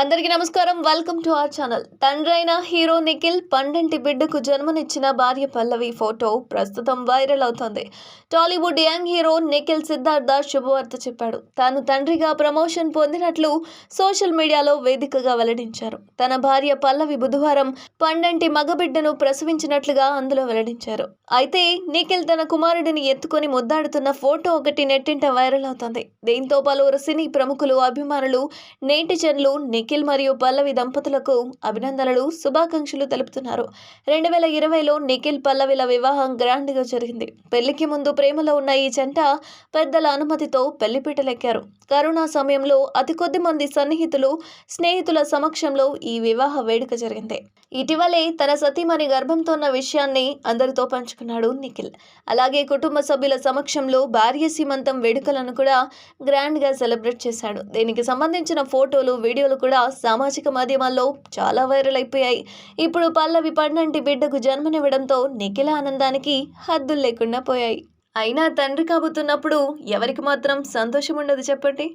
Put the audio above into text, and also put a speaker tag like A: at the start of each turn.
A: అందరికీ నమస్కారం. Welcome to our channel. తండ్రైన హీరో నిఖిల్ పండంటి బిడ్డకు జన్మనిచ్చిన భార్య పల్లవి ఫోటో ప్రస్తుతం వైరల్ అవుతోంది. టాలీవుడ్ యంగ్ హీరో నిఖిల్ సిద్ధార్థ శుభవార్త చెప్పాడు. తాను తండ్రిగా ప్రమోషన్ పొందినట్లు సోషల్ మీడియాలో వేదికగా వెల్లడించారు. తన భార్య పల్లవి బుధవారం పండంటి మగబిడ్డను ప్రసవించినట్లుగా అందులో వెల్లడించారు. అయితే నిఖిల్ తన కుమారుడిని ఎత్తుకొని ముద్దాడుతున్న ఫోటో ఒకటి నెట్టింట వైరల్ అవుతోంది. దీంతో పలువురు సినీ ప్రముఖులు, అభిమానులు, నేటిజన్లు నిఖిల్ మరియు పల్లవి దంపతులకు అభినందనలు, శుభాకాంక్షలు తెలుపుతున్నారు. 2020లో నిఖిల్ పల్లవిల వివాహం గ్రాండ్ గా జరిగింది. పెళ్లికి ముందు ప్రేమలో ఉన్న ఈ జంట పెద్దల అనుమతితో పెళ్లిపీటలెక్కారు. కరోనా సమయంలో అతి కొద్ది మంది సన్నిహితులు, స్నేహితుల సమక్షంలో ఈ వివాహ వేడుక జరిగింది. ఇటీవలే తన సతీమణి గర్భంతో ఉన్న విషయాన్ని అందరితో పంచుకున్నాడు నిఖిల్. అలాగే కుటుంబ సభ్యుల సమక్షంలో భార్య సీమంతం వేడుకలను కూడా గ్రాండ్ గా సెలబ్రేట్ చేశాడు. దీనికి సంబంధించిన ఫోటోలు, వీడియోలు కూడా సామాజిక మాధ్యమాల్లో చాలా వైరల్ అయిపోయాయి. ఇప్పుడు పల్లవి పండంటి బిడ్డకు జన్మనివ్వడంతో నిఖిల్ ఆనందానికి హద్దులు లేకుండా పోయాయి. అయినా తండ్రి కాబోతున్నప్పుడు ఎవరికి మాత్రం సంతోషం ఉండదు చెప్పండి.